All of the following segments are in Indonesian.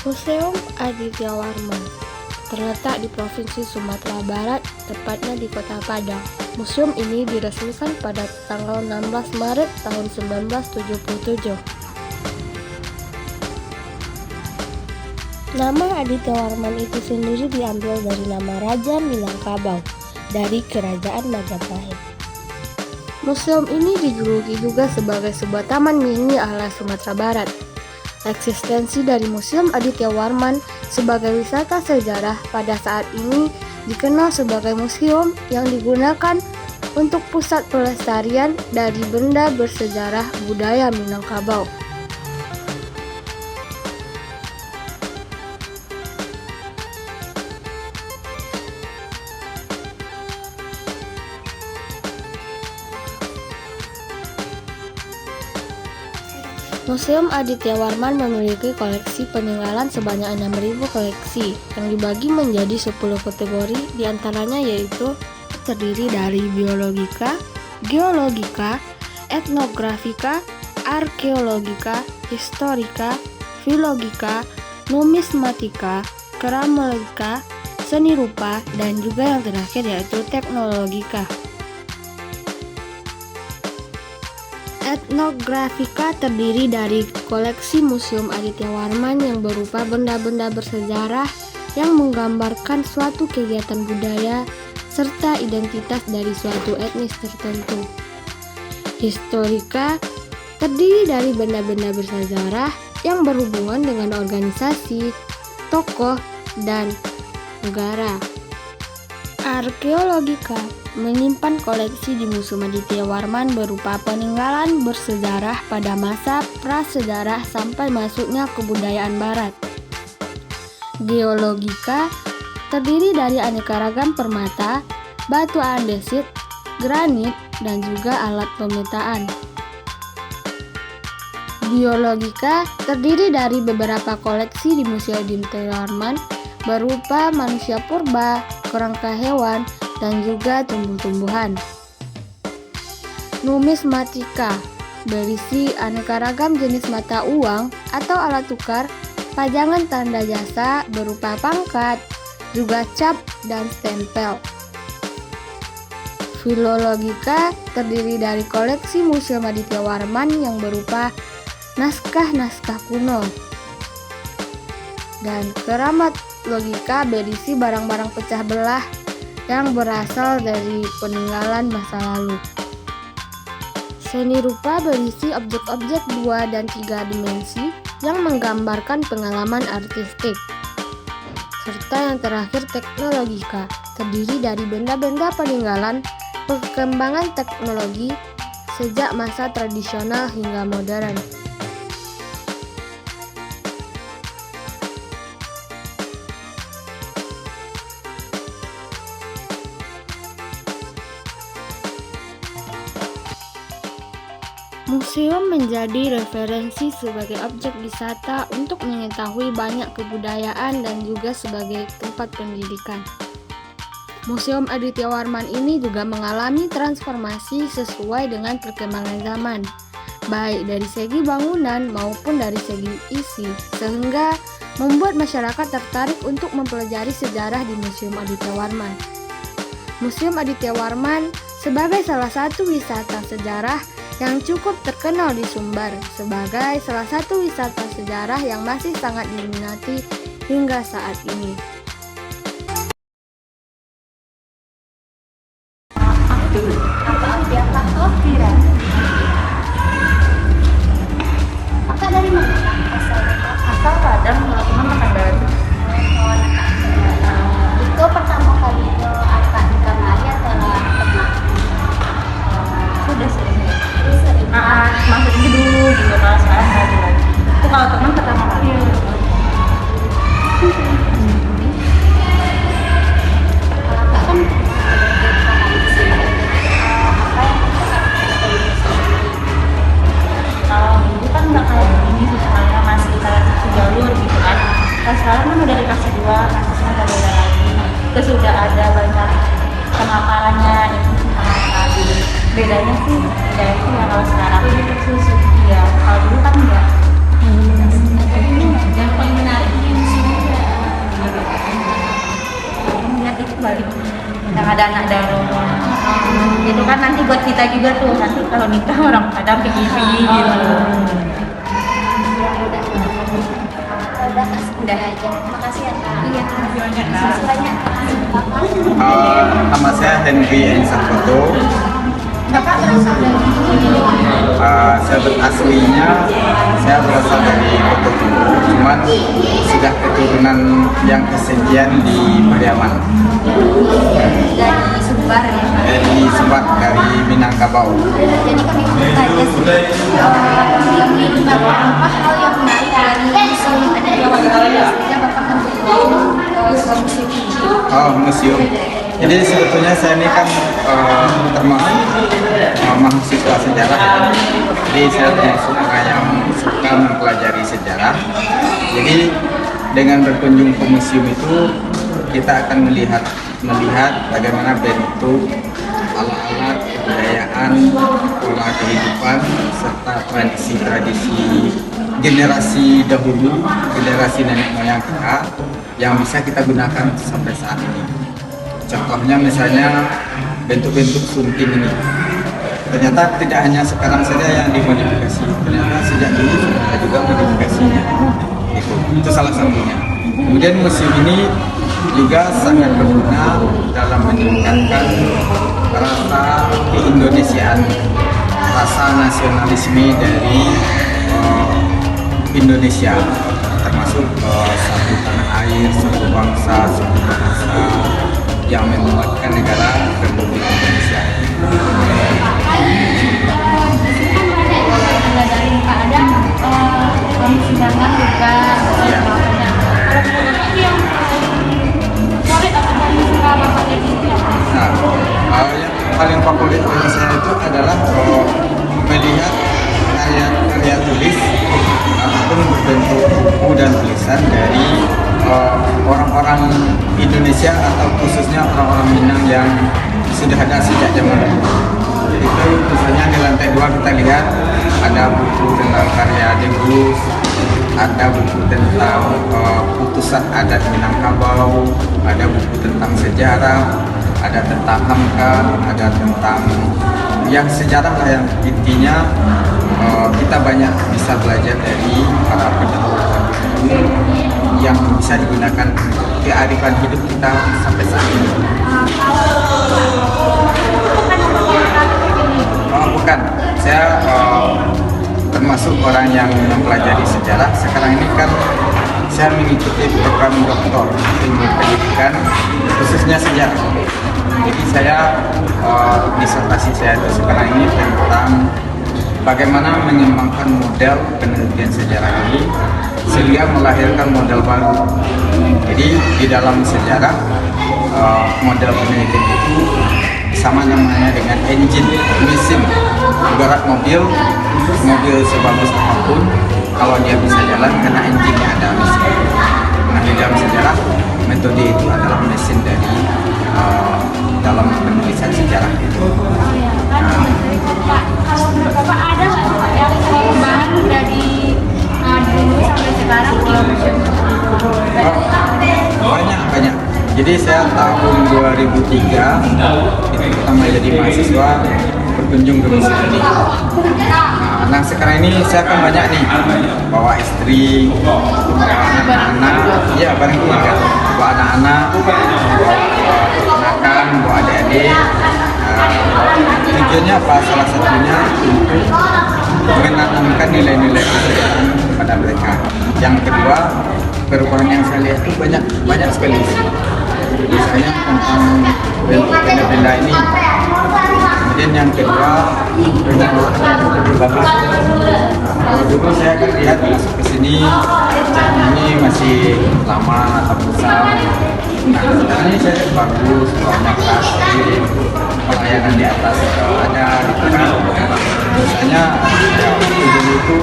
Museum Aditya Warman terletak di Provinsi Sumatera Barat, tepatnya di Kota Padang. Museum ini diresmikan pada tanggal 16 Maret tahun 1977. Nama Aditya Warman itu sendiri diambil dari nama Raja Minangkabau dari Kerajaan Majapahit. Museum ini dijuluki juga sebagai sebuah taman mini ala Sumatera Barat. Eksistensi dari Museum Aditya Warman sebagai wisata sejarah pada saat ini dikenal sebagai museum yang digunakan untuk pusat pelestarian dari benda bersejarah budaya Minangkabau. Museum Aditya Warman memiliki koleksi peninggalan sebanyak 6.000 koleksi yang dibagi menjadi 10 kategori, diantaranya yaitu terdiri dari biologika, geologika, etnografika, arkeologika, historika, filologika, numismatika, keramika, seni rupa, dan juga yang terakhir yaitu teknologika. Etnografika terdiri dari koleksi Museum Aditya Warman yang berupa benda-benda bersejarah yang menggambarkan suatu kegiatan budaya serta identitas dari suatu etnis tertentu. Historika terdiri dari benda-benda bersejarah yang berhubungan dengan organisasi, tokoh, dan negara. Arkeologika menyimpan koleksi di Museum Aditya Warman berupa peninggalan bersejarah pada masa prasejarah sampai masuknya kebudayaan barat. Geologika terdiri dari aneka ragam permata, batu andesit, granit, dan juga alat pemetaan. Biologika terdiri dari beberapa koleksi di Museum Aditya Warman berupa manusia purba, kerangka hewan, dan juga tumbuh-tumbuhan. Numismatika berisi aneka ragam jenis mata uang atau alat tukar, pajangan tanda jasa berupa pangkat, juga cap dan stempel. Filologika terdiri dari koleksi Museum Aditya Warman yang berupa naskah-naskah kuno. Dan keramat logika berisi barang-barang pecah belah yang berasal dari peninggalan masa lalu. Seni rupa berisi objek-objek 2 dan 3 dimensi yang menggambarkan pengalaman artistik. Serta yang terakhir teknologika, terdiri dari benda-benda peninggalan perkembangan teknologi sejak masa tradisional hingga modern. Museum menjadi referensi sebagai objek wisata untuk mengetahui banyak kebudayaan dan juga sebagai tempat pendidikan. Museum Aditya Warman ini juga mengalami transformasi sesuai dengan perkembangan zaman, baik dari segi bangunan maupun dari segi isi, sehingga membuat masyarakat tertarik untuk mempelajari sejarah di Museum Aditya Warman. Museum Aditya Warman sebagai salah satu wisata sejarah yang cukup terkenal di Sumbar sebagai salah satu wisata sejarah yang masih sangat diminati hingga saat ini. Kakak dari mana? Asal Padang, kalau teman Pekanbaru. Itu pertama kali ke akad di Kamari atau pernah? Sudah sering. Sering. Maksudnya dulu gitu, kalau sekarang nggak ada lagi. Itu kalau teman pertama kali. Kalau Kak kan beberapa kali di sini. Apa yang Kalau dulu kan nggak kayak begini sih, sebenarnya masih kayak satu jalur gitu kan. Kalau sekarang kan udah dikasih 2, kasusnya udah beda lagi. Terus udah ada banyak pemaparannya, ini sama sekali. Bedanya sih, bedanya sih ya kalau sekarang ini tersusun. Ya, kalau dulu kan enggak. yang paling menarik ini balik yang ada anak daro. Itu kan nanti buat kita juga tuh, nanti kalau nikah orang Padang begini gitu. Udah aja. Makasih ya Kak. Iya, terima kasih banyak. Makasih banyak. Nama saya Henry Ensakoto. Bapak berasal dari Saya aslinya saya berasal dari Kota Tunggu, cuman sudah keturunan yang kesekian di Pariaman. dari Sumbar ya Kak. Dari Sumbar, dari Minangkabau. Jadi kami mau tanya sih, apa hal yang menarik dari museum adat Jawa Barat sehingga Bapak membuat sebuah museum ini? Oh, museum. Jadi sebetulnya saya ini kan termasuk mahasiswa sejarah. Jadi saya termasuk orang yang suka mempelajari sejarah. Jadi dengan berkunjung ke museum itu kita akan melihat bagaimana bentuk alat-alat kebudayaan, pola kehidupan serta tradisi-tradisi generasi dahulu, generasi nenek moyang kita yang bisa kita gunakan sampai saat ini. Contohnya misalnya bentuk-bentuk sunting ini. Ternyata tidak hanya sekarang saja yang dimodifikasi, ternyata sejak dulu sudah juga modifikasinya. Itu salah satunya. Kemudian museum ini juga sangat berguna dalam meningkatkan rasa keindonesiaan, rasa nasionalisme dari Indonesia, termasuk satu tanah air, satu bangsa, satu bahasa yang menguatkan negara Republik Indonesia. dari Pak Adam, persidangan juga. Ya. Kalau menurut yang favorit atau paling suka Bapak dari sini apa? Nah, yang paling favorit bagi saya itu adalah melihat karya tulis ataupun berbentuk buku dan tulisan dari orang-orang Indonesia atau khususnya orang-orang Minang yang sudah ada sejak zaman dulu. Itu misalnya di lantai 2 kita lihat ada buku tentang karya Degus, ada buku tentang putusan adat Minangkabau, ada buku tentang sejarah, ada tentang Hamka, ada tentang yang sejarah lah, yang intinya kita banyak bisa belajar dari para pendahulu yang bisa digunakan untuk kearifan hidup kita sampai saat ini. Oh, bukan, saya termasuk orang yang mempelajari sejarah. Sekarang ini kan saya mengikuti program doktor ilmu pendidikan khususnya sejarah. Jadi saya disertasi saya itu sekarang ini tentang bagaimana mengembangkan model penelitian sejarah ini sehingga melahirkan model baru. Jadi di dalam sejarah model penelitian itu sama namanya dengan engine, mesin. Ibarat mobil sebagus apapun, kalau dia bisa jalan karena engine-nya ada mesin. Nah, di dalam sejarah metode itu adalah mesin dari dalam penulisan sejarah itu. Kalau menurut Bapak ada yang perubahan dari dulu sampai sekarang di museum? Banyak. Jadi saya tahun 2003 itu pertama jadi mahasiswa berkunjung ke museum ini. Nah sekarang ini saya akan banyak nih bawa istri, bawa anak-anak, ya bareng keluarga, bawa anak-anak, bawa keponakan, bawa adik-adik. Tujuannya apa? Salah satunya untuk menanamkan nilai-nilai kesejaraan kepada mereka. Yang kedua, perubahan yang saya lihat itu banyak sekali. Misalnya tentang bentuk benda-benda ini. Kemudian yang kedua, lebih bagus. Kalau dulu saya kan lihat masuk ke sini, catnya ini masih lama atau besar. Nah, sekarang ini saya lihat bagus, banyak plastik, pelayanan di atas ada, gitu kan. Misalnya ya, dulu itu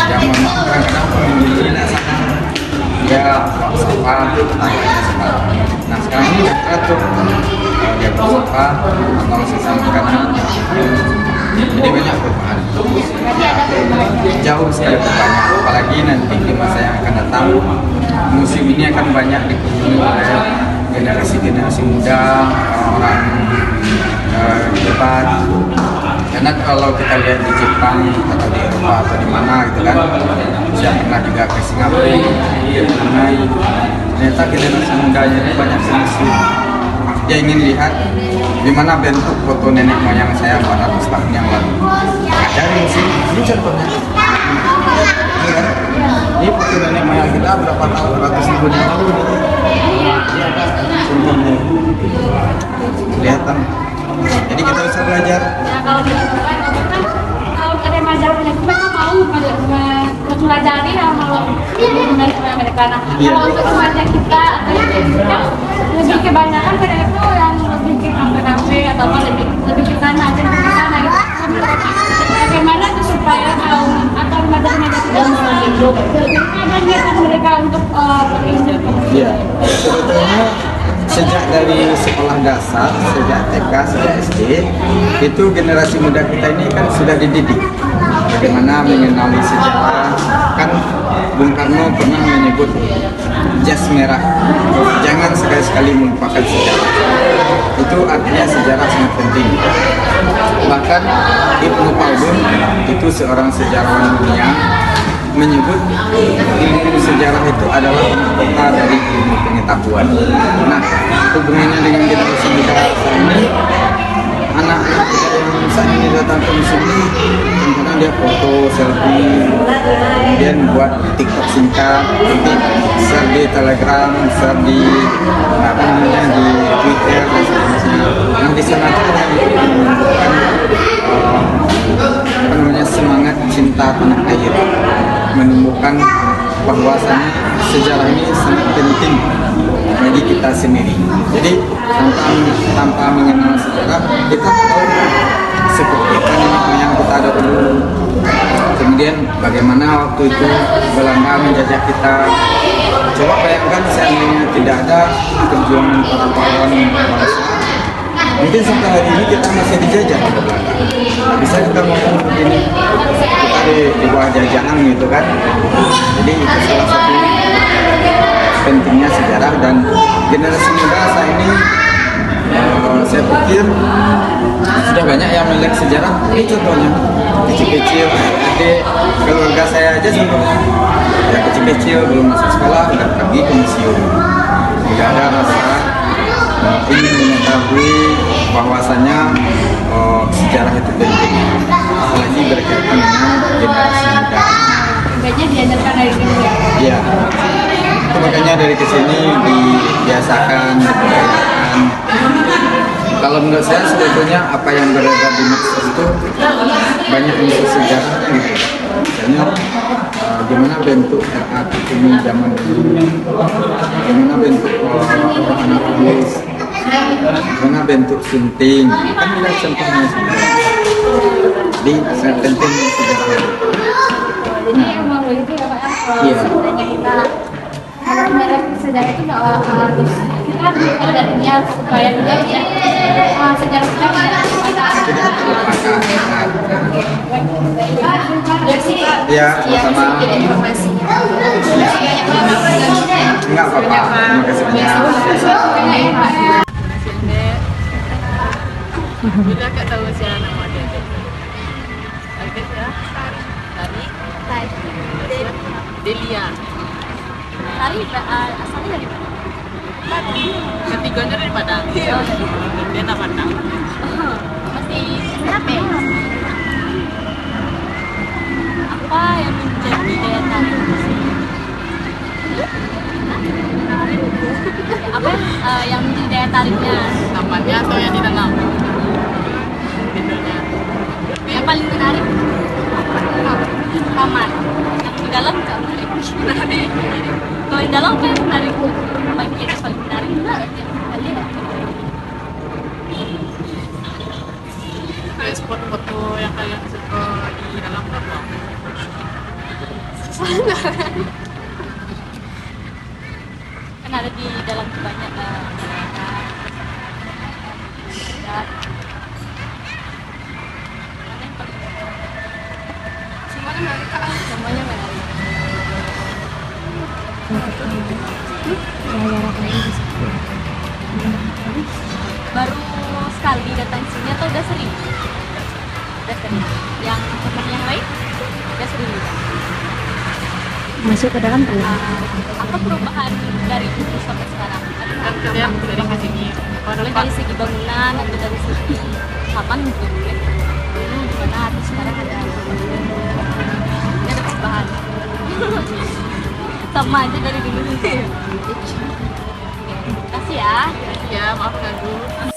yang kadang-kadang pengunjungnya sana dia bawa sampah, tanya sekarang. Nah sekarang ini udah teratur, dia bawa sampah atau sisa makanan. Jadi banyak perubahan. Jauh sekali perubahannya. Apalagi nanti di masa yang akan datang, museum ini akan banyak dikunjungi oleh generasi muda, orang hebat. Karena kalau kita lihat di Jepang atau di Eropa atau di mana gitu kan, saya pernah juga ke Singapura, Brunei. Ternyata generasi mudanya ini banyak solusi. Dia ingin lihat gimana bentuk foto nenek moyang saya 400 tahun yang lalu. Ajarin sih, ini contohnya. Ini kan, ini foto nenek moyang kita berapa tahun, ratus ribu yang lalu. Iya kan, contohnya. Kelihatan. Jadi kita bisa belajar. Nah, kalau di Jepang kan kalau ada majalah mereka mau mempelajari kalau dari mereka. Nah, kalau untuk remaja kita atau kita lebih kebanyakan pada itu yang lebih ke kafe-kafe atau lebih ke sana aja ke sana gitu. Bagaimana tuh supaya kaum atau remaja-remaja kita ada niatan mereka untuk berilmu? Iya, sebetulnya sejak dari sekolah dasar, sejak TK, sejak SD, itu generasi muda kita ini kan sudah dididik bagaimana mengenali sejarah. Kan Bung Karno pernah menyebut jas merah, jangan sekali-sekali melupakan sejarah. Itu artinya sejarah sangat penting. Bahkan Ibnu Khaldun itu seorang sejarawan dunia menyebut ilmu sejarah itu adalah kota dari ilmu pengetahuan. Nah, hubungannya dengan generasi muda saat ini, anak-anak yang saat ini datang ke museum ini, kadang dia foto, selfie, kemudian buat TikTok singkat, nanti share di Telegram, share di di Twitter dan seterusnya. Nah, di sana itu menunjukkan semangat cinta tanah air, menumbuhkan bahwasannya sejarah ini sangat penting bagi kita sendiri. Jadi tanpa mengenal sejarah, kita tahu seperti apa nenek moyang kita ada dulu. Kemudian bagaimana waktu itu Belanda menjajah kita. Coba bayangkan seandainya tidak ada perjuangan para pahlawan bangsa, mungkin sampai hari ini kita masih dijajah oleh Belanda. Bisa kita ngomong begini, kita di bawah jajahan gitu kan. Jadi itu salah satu pentingnya sejarah, dan generasi muda saat ini saya pikir sudah banyak yang melek sejarah. Ini contohnya kecil-kecil, adik keluarga saya aja contohnya ya kecil-kecil belum masuk sekolah udah pergi ke museum. Tidak ada rasa ingin mengetahui bahwasannya sejarah itu penting, apalagi berkaitan dengan generasi muda. Sebaiknya diajarkan dari dulu ya. Iya, itu makanya dari kesini dibiasakan, dibudayakan. Kalau menurut saya sebetulnya apa yang beredar di medsos itu banyak unsur sejarah gitu. Misalnya gimana bentuk RA ini zaman dulu, gimana bentuk anak tulis, gimana bentuk sunting, kan ada contohnya sebenarnya. Jadi sangat penting sejarah. Jadi emang begitu ya Pak ya. Iya. Sebenarnya kita harus melek sejarah itu nggak harus kita harus belajar darinya supaya juga ya sejarah kita Tidak terlupakan. Ya, Ya, sama-sama. sedikit informasi. Enggak apa-apa. Terima kasih banyak. Udah gak tahu sih nama dia. Agak ya. Tari. Delia. Tari asalnya dari mana? Ketiganya dari Padang. Dia tak Padang. Masih kenapa ya? Apa yang menjadi daya tarik di sini? Apa yang menjadi daya tariknya? Namanya atau yang di dalam? Videonya. Yang paling menarik kamar. Yang di dalam nggak menarik. Menarik. Kalau di dalam kan menarik. Bagian yang paling menarik juga kalian. Kayak spot-foto yang kalian suka di dalam apa? Kan ada di dalam banyak semuanya menarik kak. Semuanya menarik. atau udah sering? Udah sering. Yang teman yang lain udah sering juga. Masuk ke dalam belum? Apa perubahan dari dulu sampai sekarang? Kan kalian dari ke sini. Boleh dari segi bangunan atau dari segi kapan mungkin boleh. Dulu gimana, terus sekarang ada ini ada perubahan. Sama aja dari dulu sih. Kasih ya. Ya, maaf ganggu.